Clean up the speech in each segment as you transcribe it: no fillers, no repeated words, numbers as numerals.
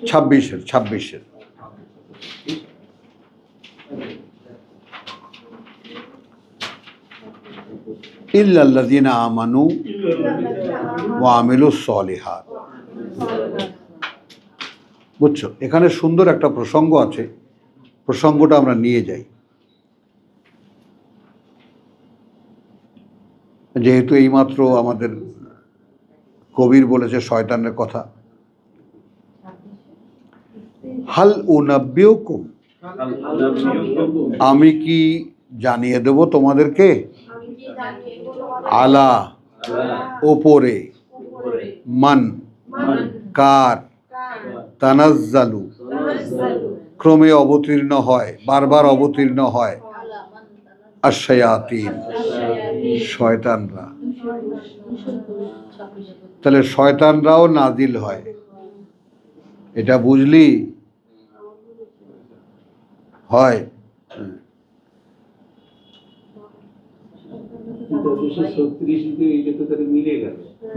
ছাব্বিশের ইল্লাল্লাযীনা আমানু ওয়া আমিলুস সলিহাত। বুঝছো, এখানে সুন্দর একটা প্রসঙ্গ আছে, প্রসঙ্গটা আমরা নিয়ে যাই। যেহেতু এইমাত্র আমাদের কবির বলেছে শয়তানের কথা, হাল উনাব্বিউকুম, আমি কি জানিয়ে দেব তোমাদেরকে, আলা ওপরে, মান কার, তানাজ্জালু ক্রমে অবতীর্ণ হয়, বারবার অবতীর্ণ হয়, আশ-শায়াতিন শয়তানরা। তাহলে শয়তানরাও নাজিল হয়, এটা বুঝলি? হয়।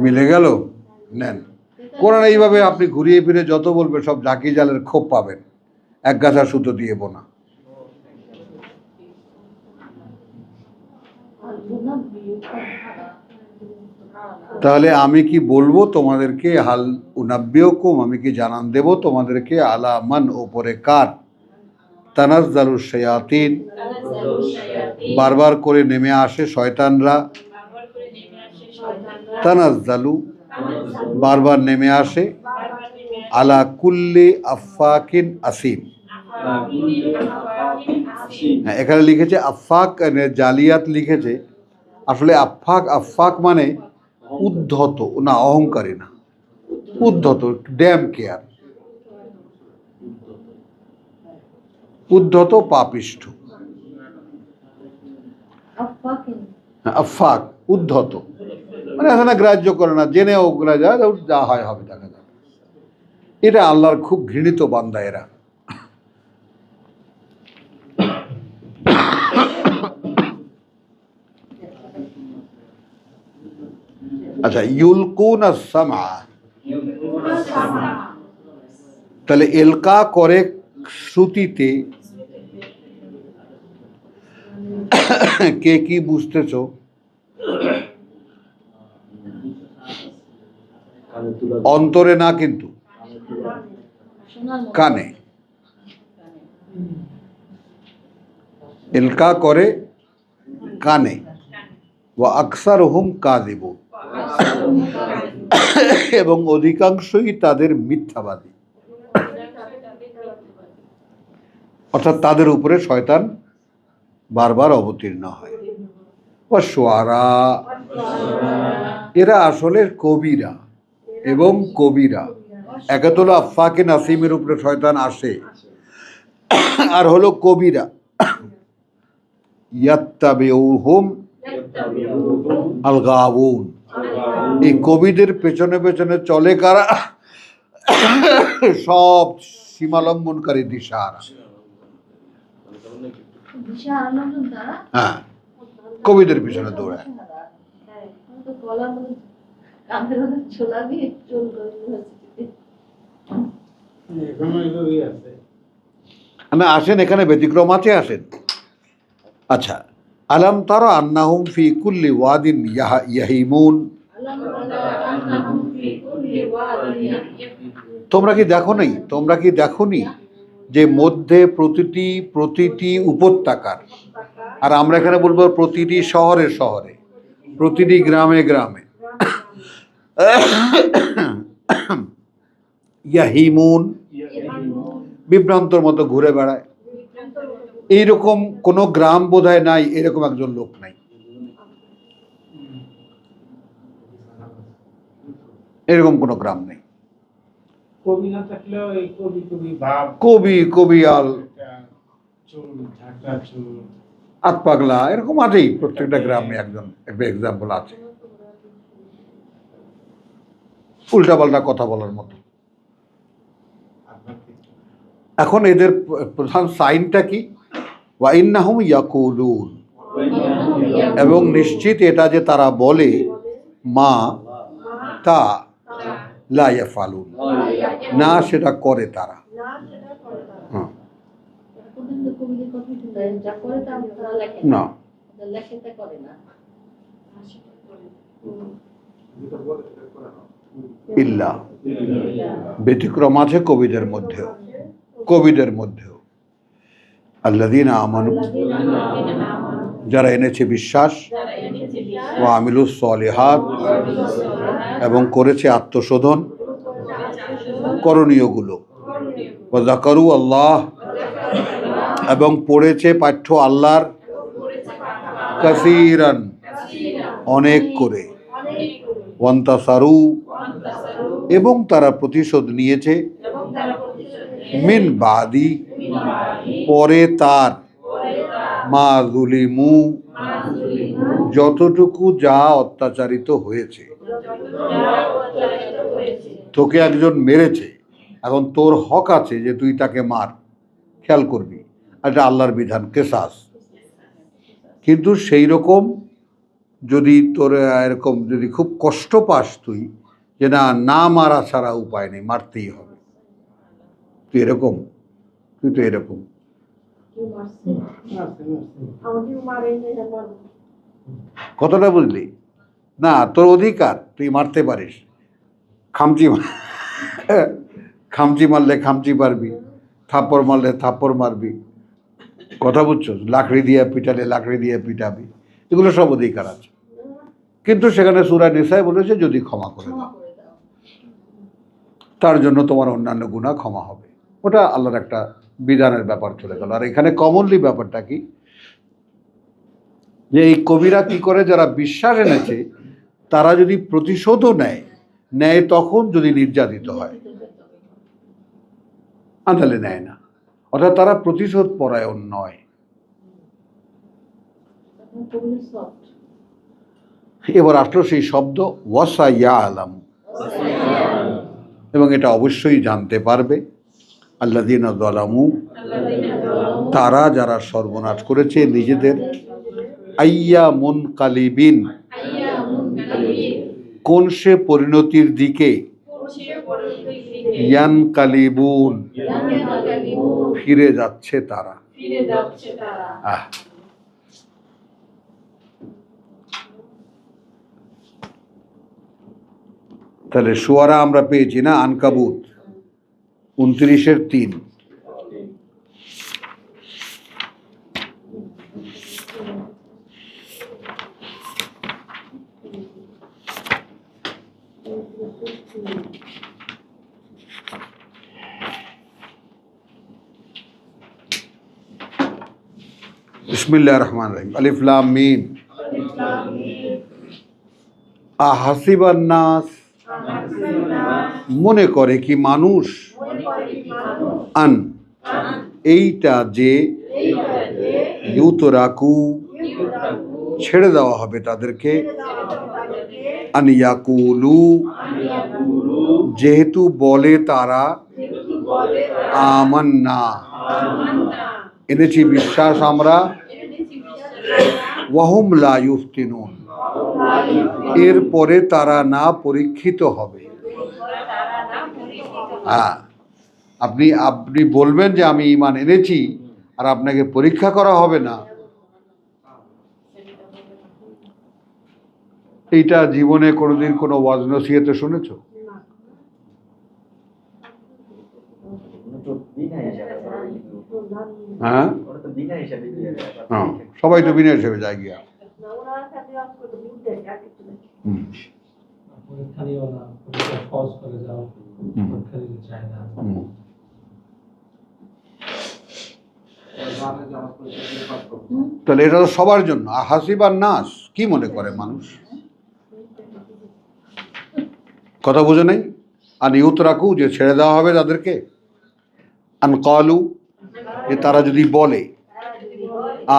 মিলে গেল। নেন, কোরআন এইভাবে আপনি ঘুরিয়ে ফিরে যত বলবে সব ঝাঁকি জালের খোপ পাবেন, এক গাছা সুতো দিয়ে বোনা। তাহলে আমি কি বলবো তোমাদেরকে, হাল উনাব্বিউকুম, আমি কি জানান দেব তোমাদেরকে, আলা মান ওপরে কার, তানাজ্জালুশ শায়াতিন বারবার করে নেমে আসে শয়তানরা, তানাজ্জালু বারবার নেমে আসে, আলা কুল্লি আফাকিন আসিম। এখানে লিখেছে আফাক, জালিয়াত লিখেছে, আসলে আফাক, আফাক মানে উদ্ধত না, অহংকারী না, উদ্ধত, ড্যাম কেয়ার, উদ্ধত পাপিষ্ঠ। আফাক উদ্ধত মানে এখানে গ্রাহ্য করে না, জেনেও যা হয় হবে, দেখা যাবে। এটা আল্লাহর খুব ঘৃণিত বান্দা এরা। আচ্ছা, ইউলকুনা সামা, তাহলে এলকা করে শ্রুতিতে, কে কি বুঝতেছ? অন্তরে না, কিন্তু কানে। এলকা করে কানে। ওয়া আকসারুহুম কাযিবুন, এবং অধিকাংশই তাদের মিথ্যাবাদী। অর্থাৎ তাদের উপরে শয়তান বারবার অবতীর্ণ হয়। ওয়া শুআরা, এরা আসলে কবিরা এবং কবিরা। একে তো হলো আফাকে নাসিমের উপরে শয়তান আসে, আর হলো কবিরা। ইয়াত্তাবিউহুম আল গাউন, এই কবিদের পেছনে পেছনে চলে কারা? সব সীমালঙ্ঘনকারী দিশাহারা। হ্যাঁ, কবিদের পিছনে দৌড়ায়। না, আসেন, এখানে ব্যতিক্রম আছে, আসেন। আচ্ছা, আলাম তারা আন্নাহুম ফি কুল্লি ওয়াদিন ইয়াহিমুন, তোমরা কি দেখো নাই, তোমরা কি দেখোনি যে মধ্যে প্রতিটি উপত্যকার, আর আমরা এখানে বলবো প্রতিটি শহরে শহরে, প্রতিটি গ্রামে গ্রামে, ইয়াহিমুন বিভ্রান্তর মতো ঘুরে বেড়ায়। এইরকম কোন গ্রাম বোধহয় নাই, এরকম একজন লোক নাই, এরকম কোন গ্রাম নেই। কবি কবিয়াল, আতপাগলা, এরকম আছেই প্রত্যেকটা গ্রামে একজন, একটা এক্সাম্পল আছে, উল্টাপাল্টা কথা বলার মতো। এখন এদের প্রধান সাইনটা কি? ওয়া ইন্নাহুম ইয়াকুলুন, এবং নিশ্চিত এটা যে তারা বলে, মা তা লা ইয়াফআলুন, না সেটা করে তারা। হ্যাঁ, না ইল্লা, ব্যতিক্রম আছে কবিদের মধ্যেও আল্লাযীনা আমানু, যারা এনেছে বিশ্বাস, ওয়া আমিলুস সলিহাত, এবং করেছে আত্মশোধন করণীয়গুলো, ওয়া যাকারু আল্লাহ, এবং পড়েছে পাঠ্য আল্লাহর, কাসীরান, অনেক করে, ওয়ান্তাসারু, এবং তারা প্রতিশোধ নিয়েছে, মিন বাদি, পরে তার, মা যুলিমু, যতটুকু যা অত্যাচারিত হয়েছে। তোকে একজন মেরেছে, এখন তোর হক আছে যে তুই তাকে মার, খেয়াল করবি, এটা আল্লাহর বিধান, কেসাস। কিন্তু সেই রকম যদি তোর এরকম যদি খুব কষ্ট পাস তুই, যে না মারা ছাড়া উপায় নেই, মারতেই হবে, তুই তো এরকম, কতটা বুঝলি? না, তোর অধিকার, তুই মারতে পারিস, খামচি মারলে খামচি পারবি, থাপ্পড় মারলে থাপ্পড় মারবি, কথা বুঝছো? লাকড়ি দিয়ে পিটালে লাকড়ি দিয়ে পিটাবি, এগুলো সব অধিকার আছে। কিন্তু সেখানে সূরা নিসায় বলেছে যদি ক্ষমা করে দাও, তার জন্য তোমার অন্যান্য গুনাহ ক্ষমা হবে। ওটা আল্লাহর একটা বিধানের ব্যাপার চলে গেল। আর এখানে কমনলি ব্যাপারটা কি, যে এই কবিরা কি করে, যারা বিশ্বাস এনেছে তারা যদি প্রতিশোধও নেয় তখন যদি নির্যাতিত হয়, আঁধালে নেয় না, অর্থাৎ তারা প্রতিশোধ পরায়ণ নয়। এবার আসলো সেই শব্দ ওয়াসাইয়া আলাম, এবং এটা অবশ্যই জানতে পারবে আল্লাযীনা যালামু, তারা যারা সর্বনাশ করেছে নিজেদের, আইয়া মুনকালিবিন, কোন সে পরিণতির দিকে, ইয়ানকালিবুন, ফিরে যাচ্ছে তারা। তাহলে শুআরা আমরা পেয়েছি না, আনকাবুত 29-3। বিসমিল্লাহির রহমানির রহিম, আলিফ লাম মিম। আহাসিবান নাস, মনে করে কি মানুষ, আন, এইটা যে, ইউতরাকু, ছেড়ে দেওয়া হবে তাদেরকে, আন ইয়াকুলু, যেহেতু বলে তারা, আমান্না, এনেছি বিশ্বাস আমরা, ওয়াহুম লা ইফতিনুন, এরপরে তারা না পরীক্ষিত হবে। হ্যাঁ, আপনি বলবেন যে আমি ঈমান এনেছি, আর আপনাকে পরীক্ষা করা হবে না, এইটা জীবনে কোনোদিন কোনো ওয়াজ নসিহতে শুনেছো? হ্যাঁ, সবাই তো বিনা হিসেবে যায় গিয়া। তাহলে এটা তো সবার জন্য। হাসিবার নাস, কি মনে করে মানুষ, কথা বোঝে নাই। আর ইউতরাকু, যে ছেড়ে দেওয়া হবে তাদেরকে, আন ক্বালু, যে তারা যদি বলে,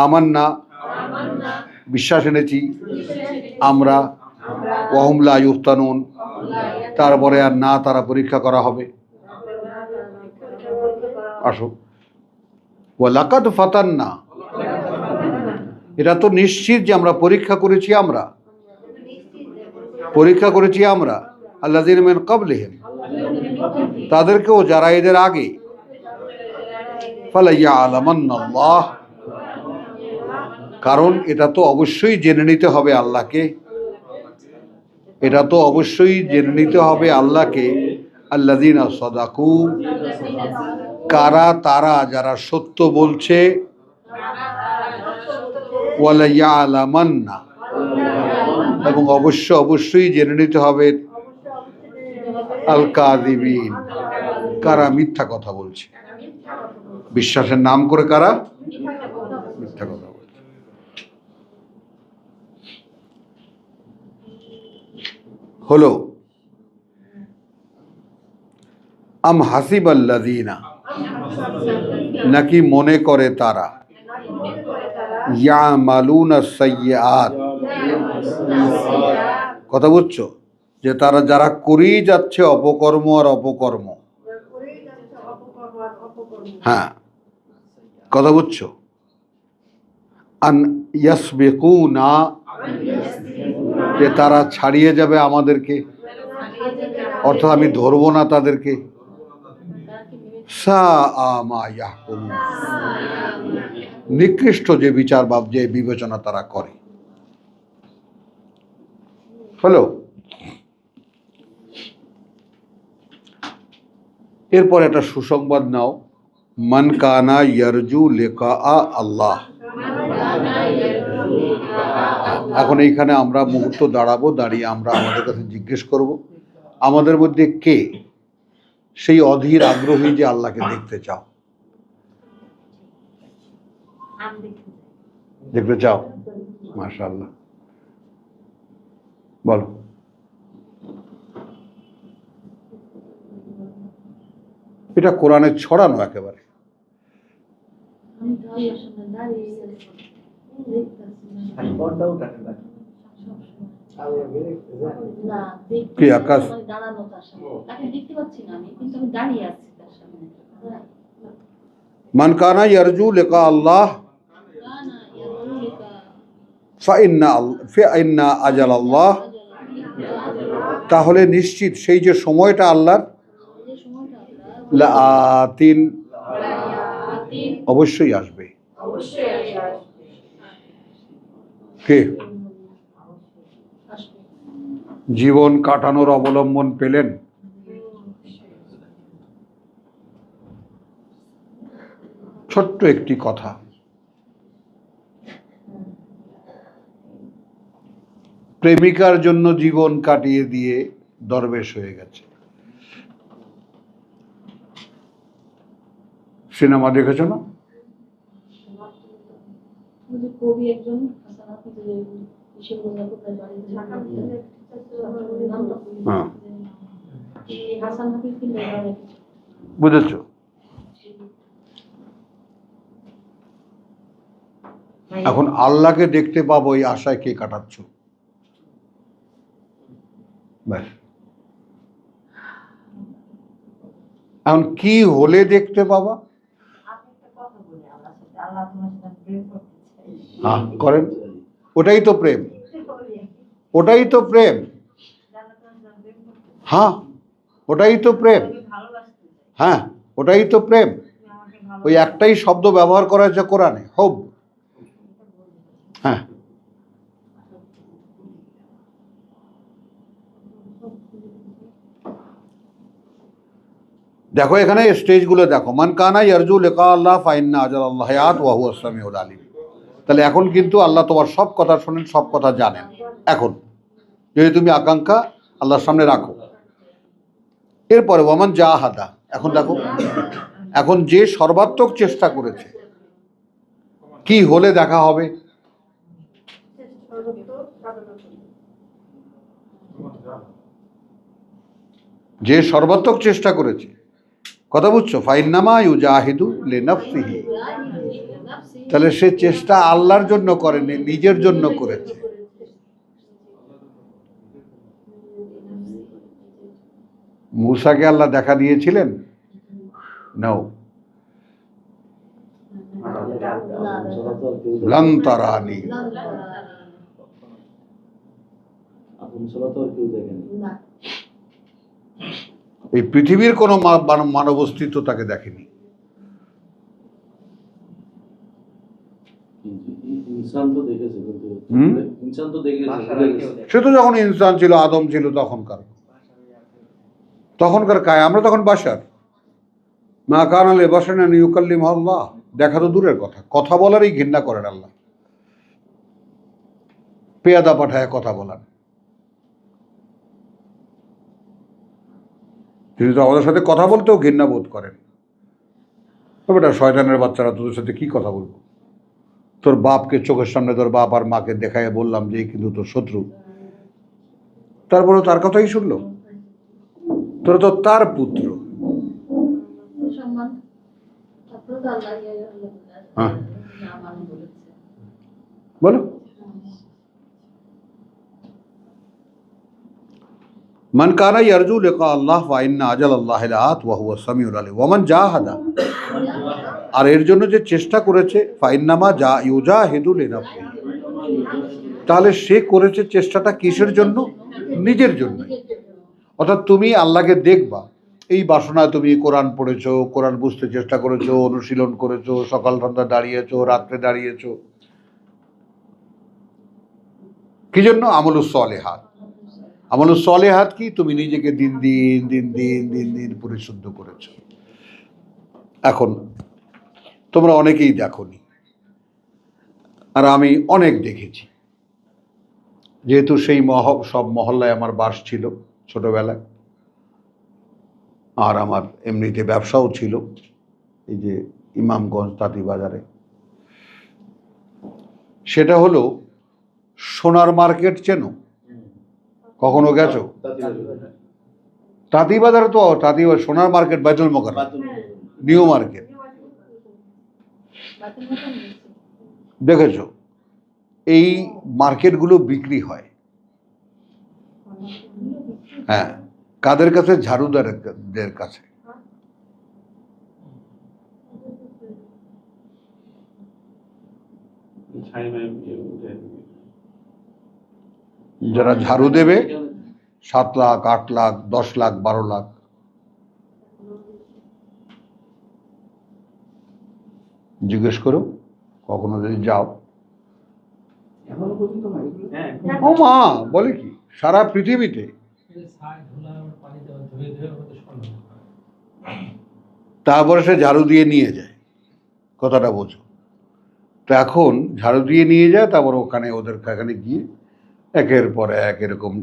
আমান্না, বিশ্বাস এনেছি আমরা, ওয়াহুম লা ইফতানুন, তারপরে আর না তারা পরীক্ষা করা হবে। আসো, ওয়া লাকাদ ফাতান্না, এটা তো নিশ্চিত যে আমরা পরীক্ষা করেছি আমরা, আল্লাযীনা মিন ক্বাবলিহিম, তাদেরকেও যারা এদের আগে, ফালাইয়ালামান্নাল্লাহ, কারণ এটা তো অবশ্যই জেনে নিতে হবে আল্লাহকে, এটা তো অবশ্যই জেনে নিতে হবে আল্লাহকে। আল্লাযীনা সাদাকু, কারা তারা যারা সত্য বলছে, ওয়ালা ইয়ালামান্না, এবং অবশ্যই জেনে নিতে হবে আল কাযিবিন, কারা মিথ্যা কথা বলছে। বিশ্বাসের নাম করে কারা মিথ্যা কথা বলছে। হলো আম হাসিবাল্লাযীনা, নাকি মনে করে তারা, ইয়ামালুনা সাইয়্যাত, কথা বুঝছো, যে তারা যারা করেই যাচ্ছে অপকর্ম আর অপকর্ম। হ্যাঁ, কথা বুঝছো, আন ইয়াসবিকুনা, যে তারা ছাড়িয়ে যাবে আমাদেরকে, অর্থাৎ আমি ধরবো না তাদেরকে। সাআ মা ইয়াহকুমুন, নিকৃষ্ট যে বিচার বা যে বিবেচনা তারা করে। হলো, এরপর একটা সুসংবাদ নাও। মান কানা ইয়ারজু লিকা আল্লাহ। এখন এইখানে আমরা মুহূর্ত দাঁড়াবো, দাঁড়িয়ে আমরা আমাদের কাছে জিজ্ঞেস করব, আমাদের মধ্যে কে সেই অধীর আগ্রহী যে আল্লাহকে দেখতে চাও? দেখতে চাও? মাশাআল্লাহ, বলো। এটা কোরআনে ছড়ানো একেবারে। কি আকাশ? মান কানা ইয়ারজু লিকা আল্লাহ ফাইন্না আজালাল্লাহ, তাহলে নিশ্চিত সেই যে সময়টা আল্লাহর, লাআতিন, অবশ্যই আসবে। কে জীবন কাটানোর অবলম্বন পেলেন? ছোট্ট একটি কথা, প্রেমিকার জন্য জীবন কাটিয়ে দিয়ে দরবেশ হয়ে গেছে। সিনেমা দেখেছো না? বুঝেছ? এখন আল্লাহকে দেখতে পাবো এই আশায় কে কাটাচ্ছ? ব্যাস। এখন কি হলে দেখতে পাবা? হ্যাঁ, করেন। ওটাই তো প্রেম, ওটাই তো প্রেম। হ্যাঁ, ওটাই তো প্রেম। হ্যাঁ, ওটাই তো প্রেম। ওই একটাই শব্দ ব্যবহার করা হয়েছে কোরআনে, হব। হ্যাঁ, দেখো এখানে স্টেজগুলো দেখো। মান কানা ইয়ারজু লিকা আল্লাহ ফাইন্না আজালাল্লাহি হায়াত ওয়া হুয়াস সামিউল আলিম। তাহলে এখন কিন্তু আল্লাহ তোমার সব কথা শোনেন, সব কথা জানেন। এখন যদি তুমি আকাঙ্ক্ষা আল্লাহর সামনে রাখো। এরপরে ওয়ামান জাহাদা, এখন দেখো, এখন যে সর্বাত্মক চেষ্টা করেছে, কি হলে দেখা হবে? যে সর্বাত্মক চেষ্টা করেছে, কথা বুঝছো? ফাইন্নামা ইউজাহিদু লিনাফসিহি, তাহলে সে চেষ্টা আল্লাহর জন্য করেনি, নিজের জন্য করেছে। মূসাকে আল্লাহ দেখা দিয়েছিলেন? নাও, লান তারানি, এই পৃথিবীর কোনো মানব অস্তিত্ব তাকে দেখেনি। সে তো যখন ইনসান ছিল, আদম ছিল, তখনকার কায়, আমরা তখন বাশার। মা কানা লিবাশারিন আন ইউকাল্লিমাহু আল্লাহ, দেখা তো দূরের কথা, কথা বলারই ঘৃণা করেন আল্লাহ। পেয়াদা পাঠায় কথা বলার, তিনি তো আমাদের সাথে কথা বলতেও ঘৃণা বোধ করেন। বেটা শয়তানের বাচ্চারা, তোদের সাথে কি কথা বলবো? তোর বাপকে চোখের সামনে, তোর বাপ আর মাকে দেখায় বললাম যে কিন্তু তোর শত্রু, তারপরে তার কথাই শুনলো। তোরা তো তার পুত্র। হ্যাঁ বলো। মান কানা ইয়ারজু লিকা আল্লাহ ফা ইন্না আজাল আল্লাহি লাআত ওয়া হুয়া সামিউল আলিম ওয়া মান জাহাদা, আর এর জন্য যে চেষ্টা করেছে, ফা ইন্নামা ইউজাহিদু লিনাফসিহি, তাহলে সে করেছে চেষ্টাটা কিসের জন্য? নিজের জন্য। অর্থাৎ তুমি আল্লাহকে দেখবা, এই বাসনায় তুমি কোরআন পড়েছো, কোরআন বুঝতে চেষ্টা করেছো, অনুশীলন করেছো, সকাল সন্ধ্যা দাঁড়িয়েছো, রাত্রে দাঁড়িয়েছো, কি জন্য? আমলুস সালেহাত। আমলুস সালেহাত কি? তুমি নিজেকে দিন দিন পরিশুদ্ধ করেছো। এখন তোমরা অনেকেই দেখোনি, আর আমি অনেক দেখেছি, যেহেতু সেই সব মহল্লায় আমার বাস ছিল ছোটবেলায়, আর আমার এমনিতে ব্যবসাও ছিল এই যে ইমামগঞ্জ তাঁতিবাজারে। সেটা হলো সোনার মার্কেট, চেনো? কখনো গেছো? তাঁতিবাজারে তো সোনার মার্কেট বাইতুল মোকাররম, নিউ মার্কেট, দেখেছো? এই মার্কেটগুলো বিক্রি হয়, হ্যাঁ, কাদের কাছে? ঝাড়ুদারদের কাছে। যারা ঝাড়ু দেবে 7 লাখ, 8 লাখ, 10 লাখ, 12 লাখ। জিজ্ঞেস করো কখনো যদি যাও। ও মা, বলে কি সারা পৃথিবীতে। তারপরে সে ঝাড়ু দিয়ে নিয়ে যায়, কথাটা বোঝো তো। এখন ঝাড়ু দিয়ে নিয়ে যায়, তারপর ওখানে ওদের এখানে গিয়ে একের পর এক এরকম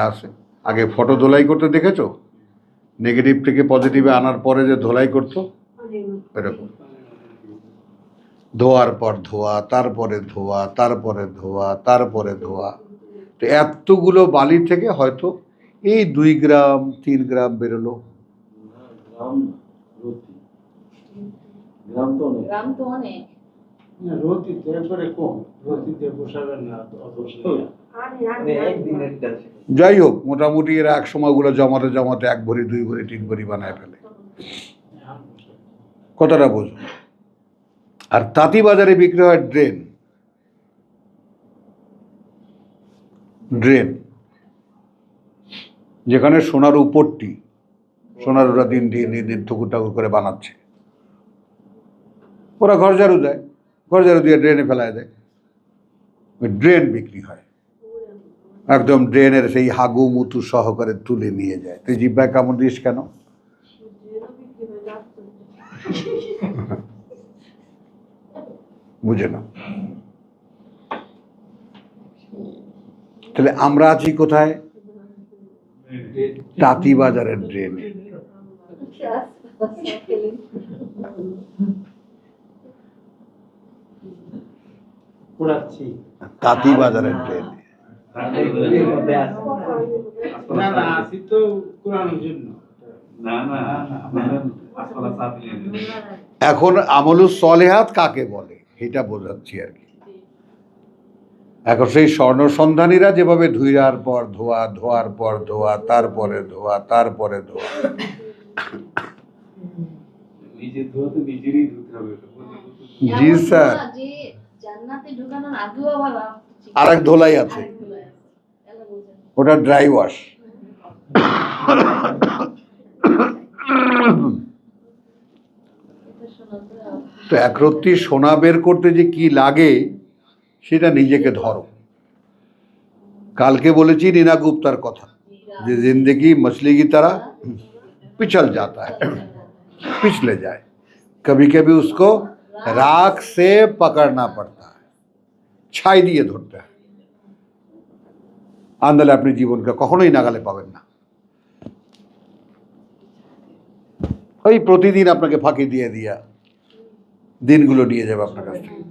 আছে। আগে ফটো ধোলাই করতে দেখেছো? নেগেটিভ থেকে পজিটিভে আনার পরে যে ধোলাই করতো, এরকম ধোয়ার পর ধোয়া, তারপরে ধোয়া, তারপরে ধোয়া, তারপরে ধোয়া। তো এতগুলো বালি থেকে হয়তো এই 2 গ্রাম 3 গ্রাম বেরোলো। যাই হোক, মোটামুটি এরা এক সময়গুলো জমাতে জমাতে 1 ভরি 2 ভরি 3 ভরি বানায় ফেলে, কথাটা বোঝো। আর তাঁতি বাজারে বিক্রি হয় ড্রেন, যেখানে সোনার উপরটি, সোনার ওরা দিন ঠাকুর ঠাকুর করে বানাচ্ছে। ওরা ঘর ঝাড়ু দেয়, ঘর ঝাড়ু দিয়ে ড্রেনে ফেলায় দেয়। ড্রেন বিক্রি হয়, একদম ড্রেনের সেই হাগু মুতু সহকারে তুলে নিয়ে যায়। তুই জিব্বায় কামড় দিস কেন? বুঝে না। তাহলে আমরা আছি কোথায়? তাঁতি বাজারের ড্রেনে। তাঁতি বাজারের ড্রেনে। এখন আমলুস সালেহাত কাকে বলে এটা বোঝাচ্ছি আর কি। এখন সেই স্বর্ণসন্ধানীরা যেভাবে ধুইয়ার পর ধোয়া, ধোয়ার পর ধোয়া, তারপরে ধোয়া, তারপরে ধোয়া। জি স্যার, আর এক ধোলাই আছে, ওটা ড্রাই ওয়াশ। তো একরত্তি সোনা বের করতে যে কি লাগে সেটা নিজেকে ধরো। কালকে বলেছি নীনা গুপ্তার কথা, যে जिंदगी मछली की तरह पिछल जाता है, पिछले जाए, कभी कभी उसको राख से पकड़ना पड़ता है, ছাই দিয়ে ধরতে হয়। আন্দালে আপনি জীবনকে কখনোই নাগালে পাবেন না। ওই প্রতিদিন আপনাকে ফাঁকি দিয়ে দিয়া দিনগুলো নিয়ে যাবে আপনার কাছ থেকে।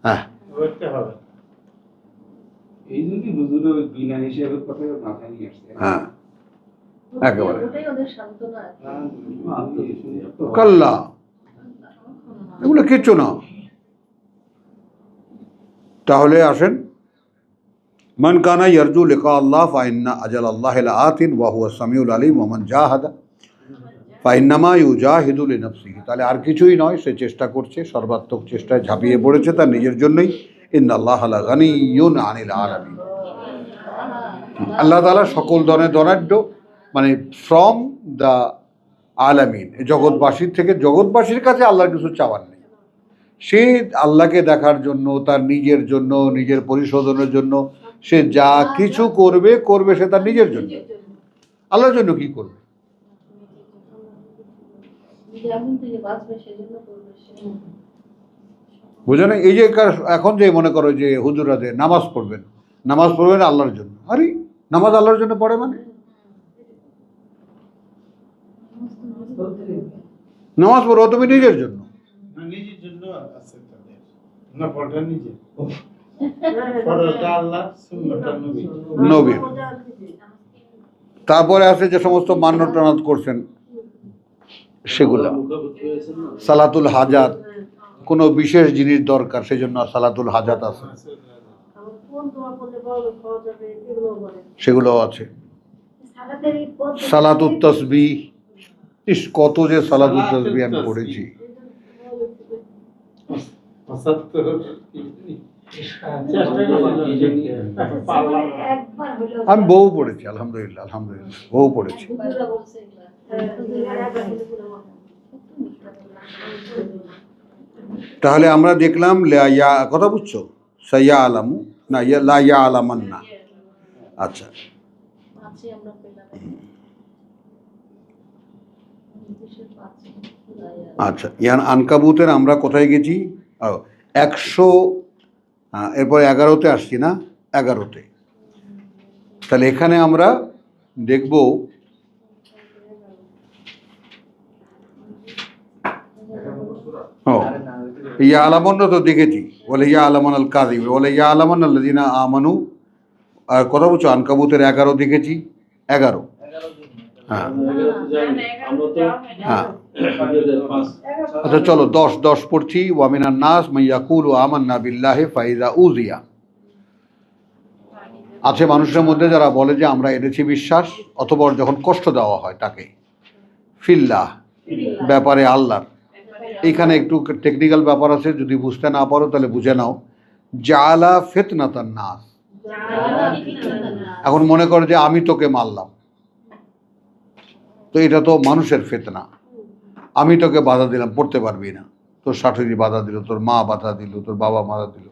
হ্যাঁ, হ্যাঁ, একেবারে কাল্লা, এগুলো কিচ্ছু না। তাহলে আসেন, মান কানা ইয়ারজু লিকা আল্লাহ ফাইন্না আজাল আল্লাহ লাআতিন ওয়া হুয়া সামিউল আলিম ওয়া মান জাহাদা ফাইন্নামা ইউজাহিদু লিনাফসিহি। তাহলে আর কিছুই নয়, সে চেষ্টা করছে, সর্বাত্মক চেষ্টায় ঝাঁপিয়ে পড়েছে তার নিজের জন্যই। ইন্নাল্লাহা লাগানিয়্যুন আনিল আলামিন। আল্লাহ তাআলা সকল ধনাঢ্য, মানে ফ্রম দ্য আলামিন, জগৎবাসীর থেকে, জগৎবাসীর কাছে আল্লাহর কিছু চাওয়ার নেই। সে আল্লাহকে দেখার জন্য, তার নিজের জন্য, নিজের পরিশোধনের জন্য সে যা কিছু করবে করবে সে তার নিজের জন্য। আল্লাহর জন্য কি করবে? বুঝে না? এই যে এখন যে মনে করো যে হুজুরা যে নামাজ পড়বেন আল্লাহর জন্য। আরে নামাজ আল্লাহর জন্য পড়ে মানে? নামাজ পড়ো তুমি নিজের জন্য। নবীর। তারপরে আছে যে সমস্ত মান্য টানাত করছেন সেগুলা, সালাতুল হাজাত, কোনো বিশেষ জিনিস দরকার সেই জন্য সালাতুল হাজাত আছে, সেগুলো আছে। সালাতুত তাসবিহ, ইস কত যে সালাতুত তাসবিহ আমি পড়েছি। আমি বহু পড়েছি, আলহামদুলিল্লাহ, আলহামদুলিল্লাহ, বহু পড়েছি। তাহলে আমরা দেখলাম কথা বুঝছো, সাইয়া আলামু না লা ইয়া আলামান না। আচ্ছা, আচ্ছা, ইয়ান আনকাবুতের আমরা কোথায় গেছি? 100, এরপর 11তে আসছি না, 11তে। তাহলে এখানে আমরা দেখব ইয়া আলামান তো দেখেছি, বলে ইয়া আলামান আল কাযিব, বলে ইয়া আলামান আল্লাযিনা আমানু। আর কথা বলছো আনকাবুতের 11 দেখেছি, 11। হ্যাঁ, হ্যাঁ, আচ্ছা চলো 10 পড়ছি। ওয়ামিনান নাস মাইয়াকুলু আমান্না বিল্লাহি ফাইযা উযিয়া। আছে মানুষের মধ্যে যারা বলে যে আমরা এনেছি বিশ্বাস, অতঃপর যখন কষ্ট দেওয়া হয় তাকে, ফিল্লাহ, ব্যাপারে আল্লাহর। এইখানে একটু টেকনিক্যাল ব্যাপার আছে, যদি বুঝতে না পারো তাহলে বুঝে নাও। জাআলা ফিতনাতান নাস, এখন মনে করো যে আমি তোকে মারলাম, তো এটা তো মানুষের ফিতনা। আমি তোকে বাধা দিলাম, পড়তে পারবি না, তোর শাশুড়ি বাধা দিল, তোর মা বাধা দিল, তোর বাবা বাধা দিল।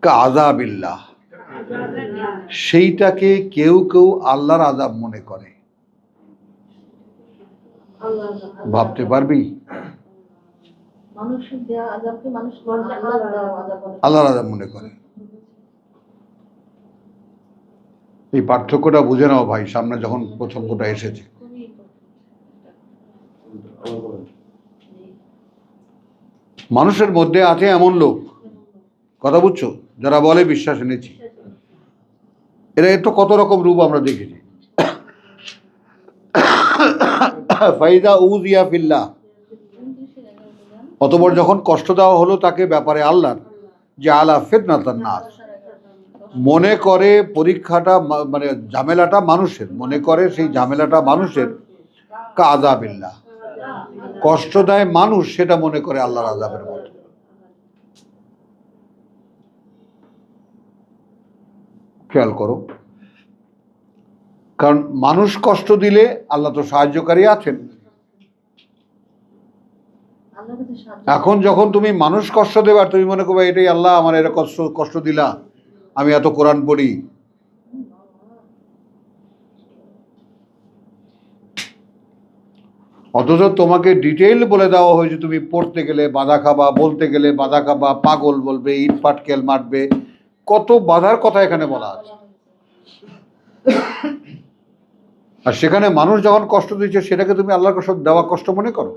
কাযাবিল্লাহ, সেইটাকে কেউ কেউ আল্লাহর আযাব মনে করে। ভাবতে পারবি? আল্লাহর আযাব মনে করে। এই পার্থক্যটা বুঝে নাও ভাই, সামনে যখন প্রসঙ্গটা এসেছে। মানুষের মধ্যে আছে এমন লোক, কথা বুঝছো, যারা বলে বিশ্বাস এনেছি। এরা তো কত রকম রূপ আমরা দেখেছি। ফাইদা উযিয়া ফিল্লাহ, অতঃপর যখন কষ্ট দেওয়া হলো তাকে ব্যাপারে আল্লাহর, জাআলা ফিতনাতান নাস, মনে করে পরীক্ষাটা, মানে ঝামেলাটা মানুষের, মনে করে সেই ঝামেলাটা মানুষের। কাযাবিল্লাহ, কষ্ট দেয় মানুষ, সেটা মনে করে আল্লাহর আযাবের মতো। খেয়াল করো, কারণ মানুষ কষ্ট দিলে আল্লাহ তো সাহায্যকারী আছেন, এখন যখন তুমি মানুষ কষ্ট দেবে আর তুমি মনে করবে এটাই আল্লাহ আমার এরা কষ্ট কষ্ট দিলা, আমি এত কোরআন পড়ি। অথচ তোমাকে ডিটেইল বলে দেওয়া হয়েছে তুমি পড়তে গেলে বাধা খাবা, বলতে গেলে বাধা খাবা, পাগল বলবে, ইট পাটকেল মারবে, কত বাধার কথা এখানে বলা আছে। আর সেখানে মানুষ যখন কষ্ট দিচ্ছে সেটাকে তুমি আল্লাহর কষ্ট দেওয়া কষ্ট মনে করো।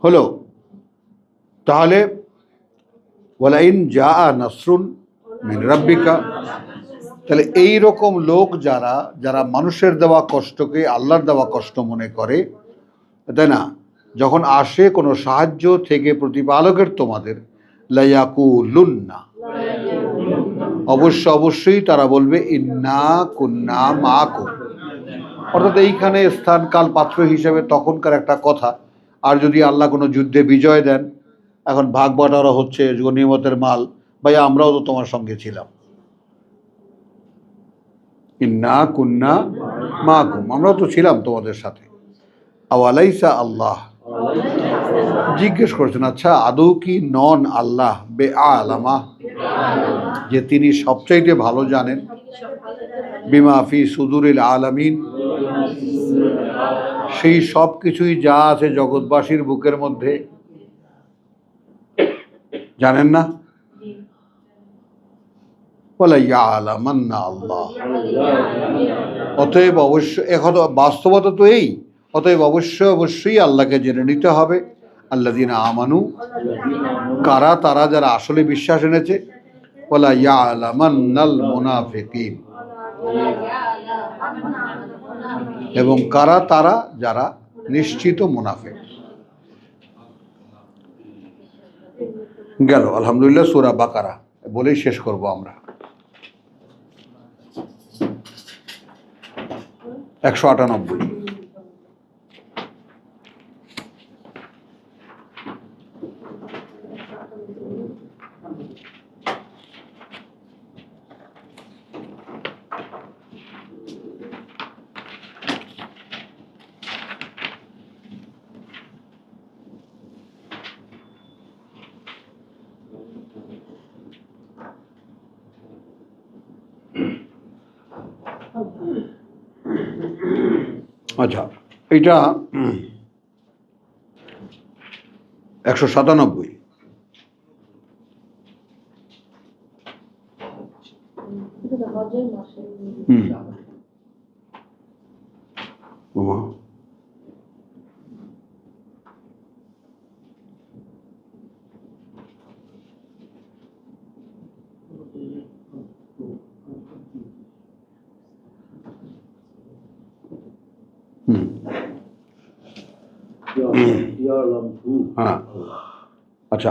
হলো তাহলে ওয়ালাইন জাআ নাসরুন মিন রাব্বিকা, তাহলে এই রকম লোক যারা যারা মানুষের দেওয়া কষ্টকে আল্লাহর দেওয়া কষ্ট মনে করে, তাই না, যখন আসে কোনো সাহায্য থেকে প্রতিপালকের তোমাদের, লায়াকুলুন্না, অবশ্যই তারা বলবে ইন্না কুন্না মাকুম। অর্থাৎ এইখানে স্থান কাল পাত্র হিসেবে তখনকার একটা কথা। আর যদি আল্লাহ কোনো যুদ্ধে বিজয় দেন, এখন ভাগ বাটোয়ারা হচ্ছে গনিমতের মাল, ভাই আমরাও তো তোমার সঙ্গে ছিলাম, ইন্না কুন্না মাকুম, আমরাও তো ছিলাম তোমাদের সাথে। আওয়ালাইসা আল্লাহ, জিজ্ঞেস করছেন আচ্ছা আদৌ কি নন আল্লাহ বে আলামা, যে তিনি সবচাইতে ভালো জানেন, বিমা ফি সুদুরিল আলামিন, সেই সব কিছুই যা আছে জগৎবাসীর বুকের মধ্যে, জানেন না? ওয়ালা ইয়ালামান্না আল্লাহ, অতএব অবশ্যই এখন বাস্তবতা তো এই, অতএব অবশ্যই আল্লাহকে জেনে নিতে হবে। আল্লাযিনা আমানু, কারা, তারা যারা আসলে বিশ্বাস এনেছে। ওয়ালা ইয়ালামান্নাল মুনাফিকিন, এবং কারা, তারা যারা নিশ্চিত মুনাফিক। গেল আলহামদুলিল্লাহ সূরা বাকারা, বলেই শেষ করব আমরা। 198। আচ্ছা, এইটা 197। হ্যাঁ, আচ্ছা,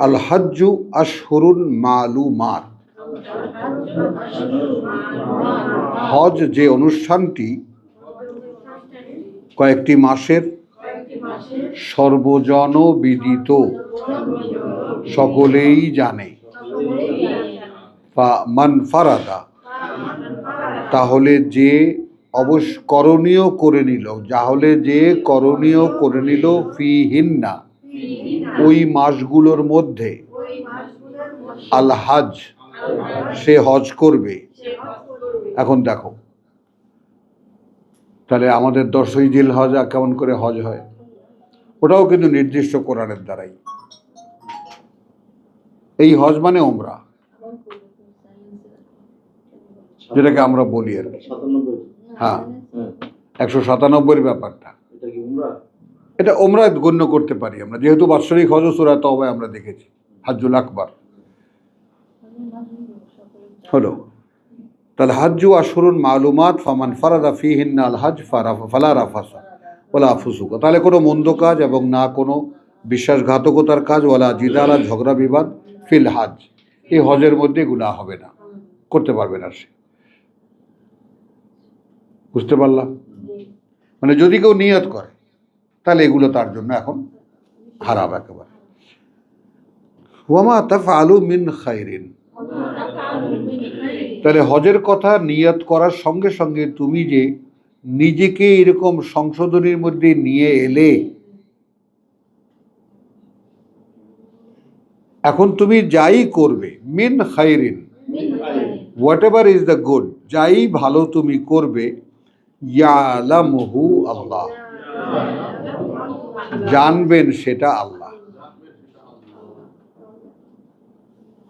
আল হজ্জু আশহুরুন মালুমাত, হজ যে অনুষ্ঠানটি কয়েকটি মাসের, সর্বজন বিদিত, সকলেই জানে। মান ফারাদা, তাহলে যে করণীয় করে নিল, তাহলে যে করণীয় করে নিল, ফিহিন্না, ওই মাসগুলোর মধ্যে, আল হজ, সে হজ করবে। এখন দেখো তাহলে আমাদের 10ই জিলহজ কেমন করে হজ হয়, ওটাও কিন্তু নির্দিষ্ট কোরআনের দ্বারাই। এই হজ মানে ওমরা, যেটাকে আমরা বলি আর কি। হ্যাঁ, 197 ব্যাপারটা, এটা ওমরা গণ্য করতে পারি আমরা, যেহেতু বাৎসরিক হজ সূরা তওবায় আমরা দেখেছি, হজ্জুল আকবার হলো। তাহলে হজ্জু আশহুরুন মালুমাত, ফামান ফারাদা ফিহিন্না আল হজ ফালা রাফাসা ওয়ালা ফুসুকা, তাহলে কোনো মন্দ কাজ এবং না কোনো বিশ্বাসঘাতকতার কাজ, ওয়ালা জিদালা, ঝগড়া বিবাদ, ফিল হজ, এই হজের মধ্যে এগুলা হবে না, করতে পারবে না সে। বুঝতে পারলাম? মানে যদি কেউ নিয়ত করে তাহলে এগুলো তার জন্য এখন হারাম একেবারে। ওয়ামা তাফআলু মিন খায়রিন, তাহলে হজের কথা নিয়ত করার সঙ্গে সঙ্গে তুমি যে নিজেকে এরকম সংশোধনীর মধ্যে নিয়ে এলে, এখন তুমি যাই করবে, মিন খাইরিন, whatever is the good, যাই ভালো তুমি করবে, ইয়ালামহু আল্লাহ, জানবেন সেটা আল্লাহ।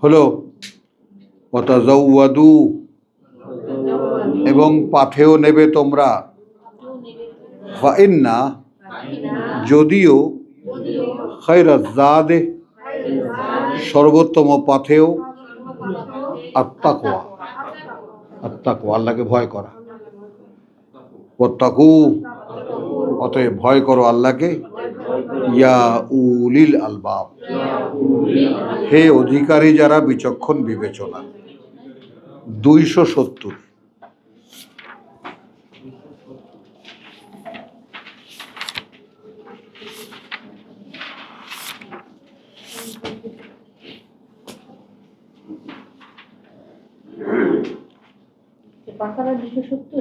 হলো ওয়াতাজাওয়াদু, এবং পাথেও নেবে তোমরা, ফাইন্না, যদিও, খায়রাজ জাদে, সর্বোত্তম পাথেও, আত্তাকওয়া, আত্তাকওয়া, আল্লাহকে ভয় করা, ওয়াত্তাকু, অতএব ভয় করো আল্লাহকে, ইয়া উলিল আলবাব, হে অধিকারী যারা বিচক্ষণ বিবেচনা। 270।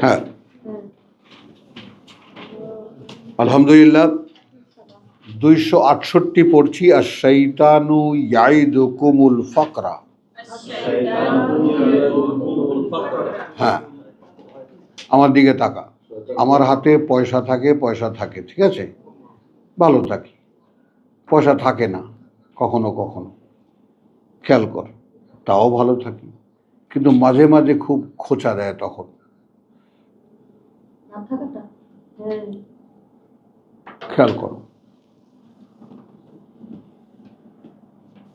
হ্যাঁ, আলহামদুলিল্লাহ। 268 পড়ছি। আশ-শাইতানু ইয়াইদুকুমুল ফাকরা। হ্যাঁ, আমার দিকে তাকা। আমার হাতে পয়সা থাকে, পয়সা থাকে, ঠিক আছে, ভালো থাকি। পয়সা থাকে না কখনো কখনো, খেয়াল কর, তাও ভালো থাকি। কিন্তু মাঝে মাঝে খুব খোঁচা দেয়, তখন খেয়াল করো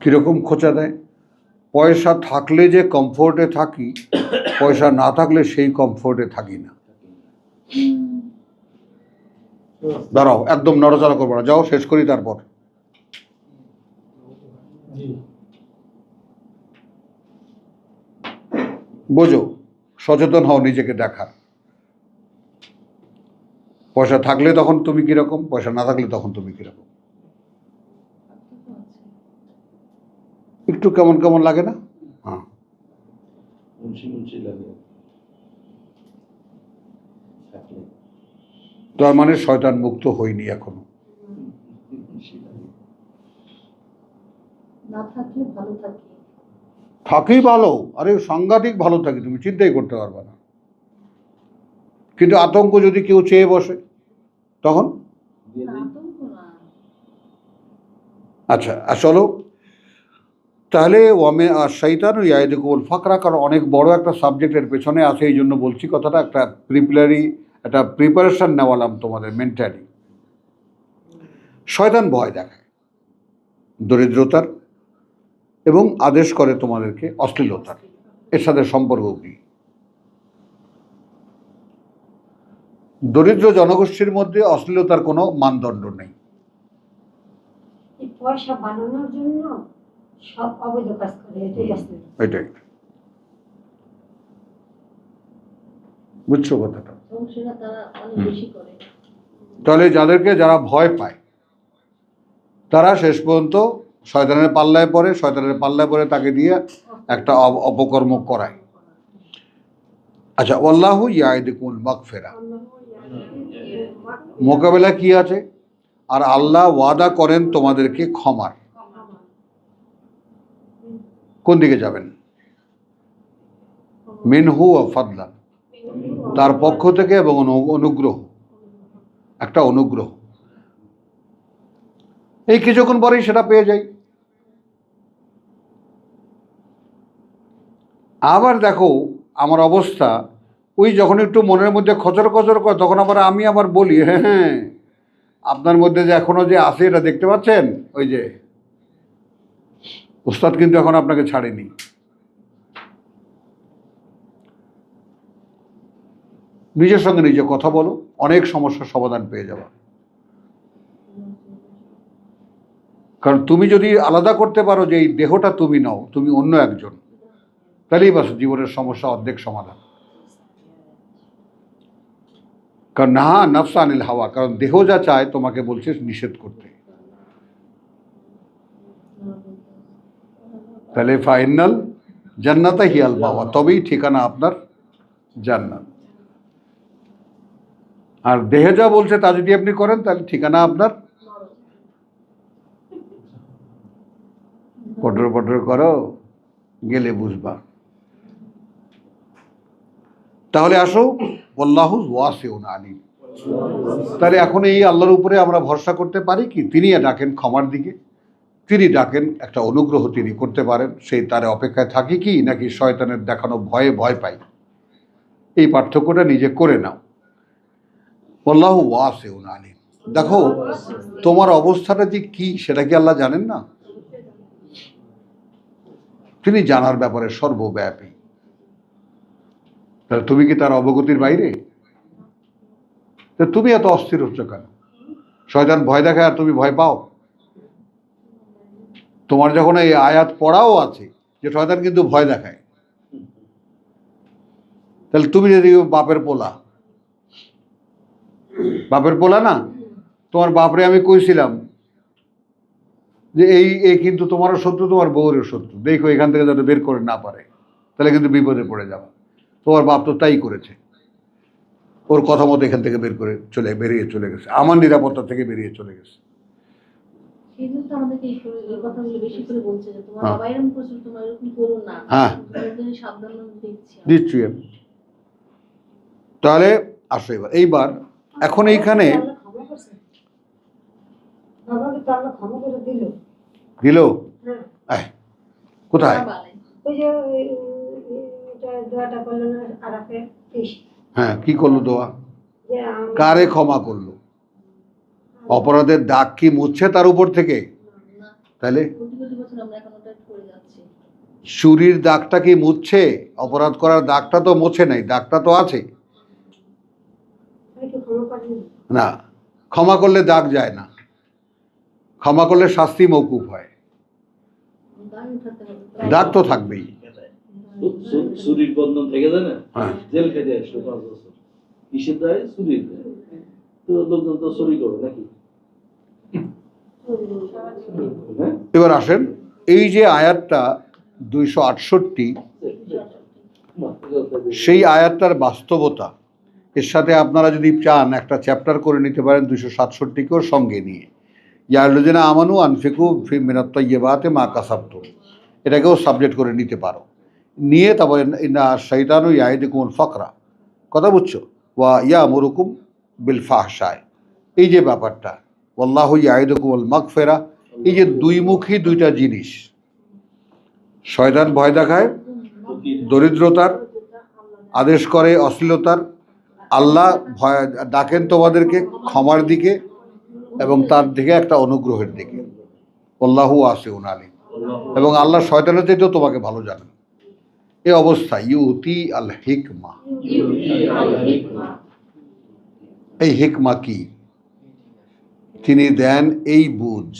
কিরকম খোঁচা দেয়। পয়সা থাকলে যে কমফোর্টে থাকি, পয়সা না থাকলে সেই কমফোর্টে থাকি না। দাঁড়াও, একদম নড়াচড়া করবো না, যাও শেষ করি তারপর। বোঝো, সচেতন হও নিজেকে দেখার। পয়সা থাকলে তখন তুমি কিরকম, পয়সা না থাকলে তখন তুমি কিরকম। একটু কেমন কেমন লাগে না? হ্যাঁ, তার মানে শয়তান মুক্ত হইনি এখনো। থাকি ভালো, আরে সাংঘাতিক ভালো থাকি, তুমি চিন্তাই করতে পারবে না। কিন্তু আতঙ্ক যদি কেউ চেয়ে বসে তখন, আচ্ছা চলো তাহলে শাইতানু ইয়াইদুকুমুল ফাকরা, কারণ অনেক বড় একটা সাবজেক্টের পেছনে আছে, এই জন্য বলছি কথাটা। একটা প্রিপারেশন নেওয়ালাম তোমাদের মেন্টালি। শয়তান ভয় দেখায় দরিদ্রতার এবং আদেশ করে তোমাদেরকে অশ্লীলতার। এর সাথে সম্পর্ক কি? দরিদ্র জনগোষ্ঠীর মধ্যে অশ্লীলতার কোনো মানদণ্ড নেই। পয়সা বানানোর জন্য সব অবৈধ কাজ করে, এটাই। বুঝছো কথাটা? তাহলে যারা ভয় পায় তারা শেষ পর্যন্ত শয়তানের পাল্লায় পড়ে, শয়তানের পাল্লায় পড়ে তাকে দিয়ে একটা অপকর্ম করায়। আচ্ছা, আল্লাহু ইয়াইদুকুল মাগফিরা, মোকাবেলা কি আছে? আর আল্লাহ ওয়াদা করেন তোমাদেরকে ক্ষমার। কোন দিকে যাবেন? মিনহু ওয়া ফাদলান, তার পক্ষ থেকে, এবং অনুগ্রহ, একটা অনুগ্রহ। এই কিছুক্ষণ পরেই সেটা পেয়ে যাই। আবার দেখো আমার অবস্থা, ওই যখন একটু মনের মধ্যে খচর খচর করে, তখন আমি আবার বলি, হ্যাঁ আপনার মধ্যে যে এখনো যে আছে এটা দেখতে পাচ্ছেন, ওই যে উস্তাদ কিন্তু এখন আপনাকে ছাড়েনি। নিজের সঙ্গে নিজে কথা বলো, অনেক সমস্যার সমাধান পেয়ে যাবা। কারণ তুমি যদি আলাদা করতে পারো যে এই দেহটা তুমি নও, তুমি অন্য একজন, তাহলেই বাস জীবনের সমস্যা অর্ধেক সমাধান। কারণ না, নফস আনিল হাওয়া, কারণ দেহ যা চায় তোমাকে বলছে নিষেধ করতে। তাহলে ফাইনাল জান্নাতা হিয়াল মাওয়া, তবেই ঠিকানা আপনার জান্নাত। আর দেহে যা বলছে তা যদি আপনি করেন তাহলে ঠিকানা আপনার পটর পটর করো, গেলে বুঝবা। তাহলে আসো, আল্লাহু ওয়াসিউন আলিম। তাহলে এখন এই আল্লাহর উপরে আমরা ভরসা করতে পারি কি? তিনি ডাকেন ক্ষমার দিকে, তিনি ডাকেন একটা অনুগ্রহ তিনি করতে পারেন, সেই তার অপেক্ষায় থাকি কি, নাকি শয়তানের দেখানো ভয়ে ভয় পাই? এই পার্থক্যটা নিজে করে নাও। আল্লাহু ওয়াসিউন আলিম। দেখো তোমার অবস্থাটা যে কি সেটা কি আল্লাহ জানেন না? তিনি জানার ব্যাপারে সর্বব্যাপী। তাহলে তুমি কি তার অবগতির বাইরে? তুমি এত অস্থির হচ্ছ কেন? শয়তান ভয় দেখায় আর তুমি ভয় পাও? তোমার যখন এই আয়াত পড়াও আছে যে শয়তান কিন্তু ভয় দেখায়, তাহলে তুমি যদি বাপের পোলা না, তোমার বাপরে আমি কইছিলাম যে এই কিন্তু তোমারও শত্রু, তোমার বউরের শত্রু, দেখো এখান থেকে যাতে বের করে না পারে, তাহলে কিন্তু বিপদে পড়ে যাবে। তোমার বাপ তো তাই করেছে, ওর কথা মতো এখান থেকে বেরিয়ে চলে গেছে, আমার নিরাপত্তা থেকে বেরিয়ে চলে গেছে। হ্যাঁ দিচ্ছি আমি। তাহলে আসো এইবার এখন এইখানে দিল কোথায়? হ্যাঁ কি করলো দোয়া? কারে ক্ষমা করলো? অপরাধের দাগ কি মুছছে তার উপর থেকে? তাহলে চুরির দাগটা কি মুছছে? অপরাধ করার দাগটা তো মুছে নাই, দাগটা তো আছে না। ক্ষমা করলে দাগ যায় না, ক্ষমা করলে শাস্তি মওকুফ হয়, দাগ তো থাকবেই। চুরির বন্ধন থেকে যায় না, জেল খেটে আসলো 5 বছর, কিসের দায়? চুরির দায়। তো লোকজন তো চুরি করে নাকি? এবার আসেন, এই যে আয়াতটা 268, সেই আয়াতটার বাস্তবতা, এর সাথে আপনারা যদি চান একটা চ্যাপ্টার করে নিতে পারেন 267কেও সঙ্গে নিয়ে, ইয়ারলুজিনা আমানু আনফিকু ফি মিনাত তাইয়্যিবাতি মা কাসাবতুম, এটাকেও সাবজেক্ট করে নিতে পারো। নিয়ে তারপরে ইন্না শাইতানু ইয়াইদুকুমুল ফাকরা, কথা বুঝছো, ওয়া ইয়ামুরুকুম বিল ফাহশায়, এই যে ব্যাপারটা, ওয়াল্লাহু ইয়াইদুকুমুল মাগফিরা, এই যে দুইমুখী দুইটা জিনিস। শয়তান ভয় দেখায় দরিদ্রতার, আদেশ করে অশ্লীলতার, আল্লাহ ভয় ডাকেন তোমাদেরকে ক্ষমার দিকে এবং তার দিকে একটা অনুগ্রহের দিকে। আল্লাহু ওয়াসিউন আলিম, এবং আল্লাহ শয়তানের চাইতেও তোমাকে ভালো জানেন। এই অবস্থা ইউতি আল হিকমা, এই হিকমা কি? তিনি দেন এই বুঝ।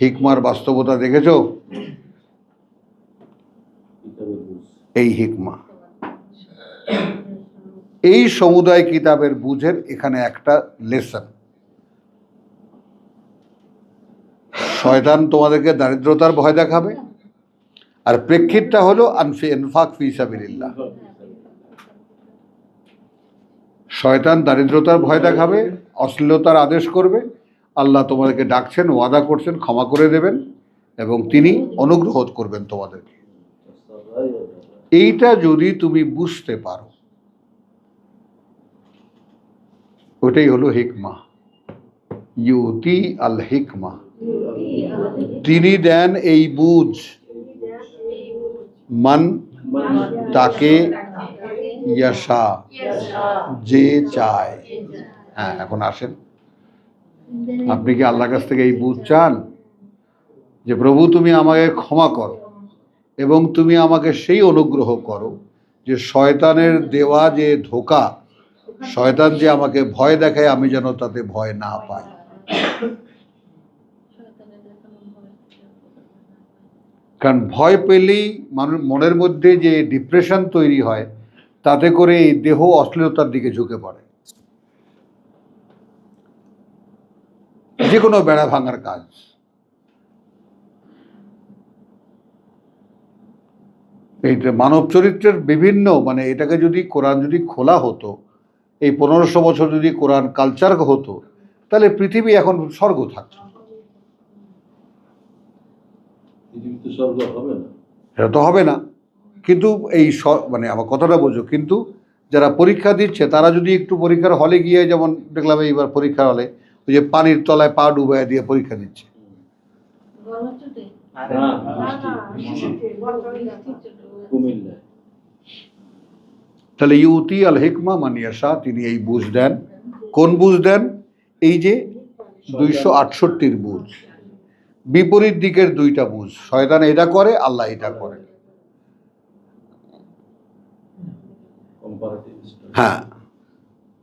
হিকমার বাস্তবতা দেখেছো? এই হিকমা, এই সমুদায় কিতাবের বুঝের এখানে একটা লেসন। শয়তান তোমাদেরকে দারিদ্রতার ভয় দেখাবে, আর প্রেক্ষিতটা হলো ইনফাক ফি সাবিলিল্লাহ। শয়তান দারিদ্রতার ভয় দেখাবে, অশ্লীলতার আদেশ করবে, আল্লাহ তোমাদেরকে ডাকছেন, ওয়াদা করছেন ক্ষমা করে দেবেন এবং তিনি অনুগ্রহ করবেন তোমাদেরকে। এইটা যদি তুমি বুঝতে পারো, ওটাই হলো হিকমা। ইউতি আল হিকমা, তিনি দেন এই বুঝ, মান তাকে, ইয়াশা যে চায়। হ্যাঁ এখন আসেন, আপনি কি আল্লাহর কাছ থেকে এই বুঝ চান যে প্রভু তুমি আমাকে ক্ষমা করো এবং তুমি আমাকে সেই অনুগ্রহ করো যে শয়তানের দেওয়া যে ধোঁকা, শয়তান যে আমাকে ভয় দেখায়, আমি যেন তাতে ভয় না পাই। কারণ ভয় পেলেই মানুষ মনের মধ্যে যে ডিপ্রেশন তৈরি হয়, তাতে করে এই দেহ অশ্লীলতার দিকে ঝুঁকে পড়ে। যে কোনো বেড়া ভাঙার কাজ। এই যে মানব চরিত্রের বিভিন্ন মানে এটাকে যদি কোরআন যদি খোলা হতো, এই 1500 বছর যদি কোরআন কালচার হতো, তাহলে পৃথিবী এখন স্বর্গ থাকতো। পৃথিবীতে স্বর্গ হবে না। সেটা তো হবে না, কিন্তু এই মানে আমার কথাটা বোঝো, কিন্তু যারা পরীক্ষা দিচ্ছে তারা যদি একটু পরীক্ষার হলে গিয়ে, যেমন দেখলাম এইবার পরীক্ষার হলে ওই যে পানির তলায় পা ডুবাই দিয়ে পরীক্ষা দিচ্ছে, না, কুমিল্লায়। তাহলে ইউতি আল হিকমা মান ইয়াশা, তিনি এই বুঝ দেন। কোন বুঝ দেন? এই যে 268 বুঝ, বিপরীত দিকের দুইটা বুঝ, শয়তান এটা করে, আল্লাহ এটা করে। Comparative study. হ্যাঁ,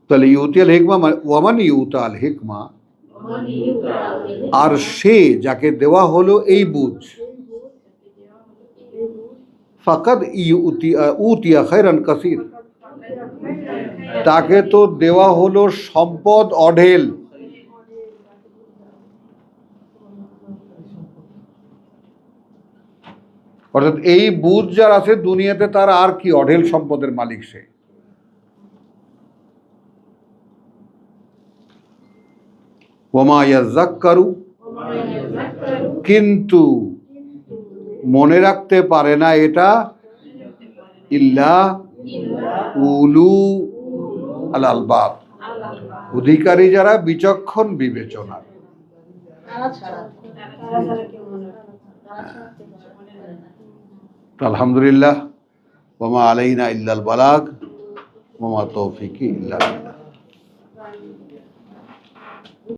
তাহলে ইউতি আল হিকমা ওয়ামান ইউতা আল হিকমা, আর সে যাকে দেওয়া হলো এই বুঝ, ফাকাদ উতিয়া খায়রান কাসীর, তাকে তো দেওয়া হলো সম্পদ অঢেল। অর্থাৎ এই বুঝ যার আছে দুনিয়াতে, তার আর কি অঢেল সম্পদের মালিক সে। ওমা ইয়াযাক্কারু, কিন্তু মনে রাখতে পারে না এটা, ইল্লা উলু আল আলবাব, অধিকারী যারা বিচক্ষণ বিবেচনা। আলহামদুলিল্লাহ, ওয়া মা আলাইনা ইল্লাল বালাগ, ওয়া মা তৌফিকি ইল্লা বিল্লাহ।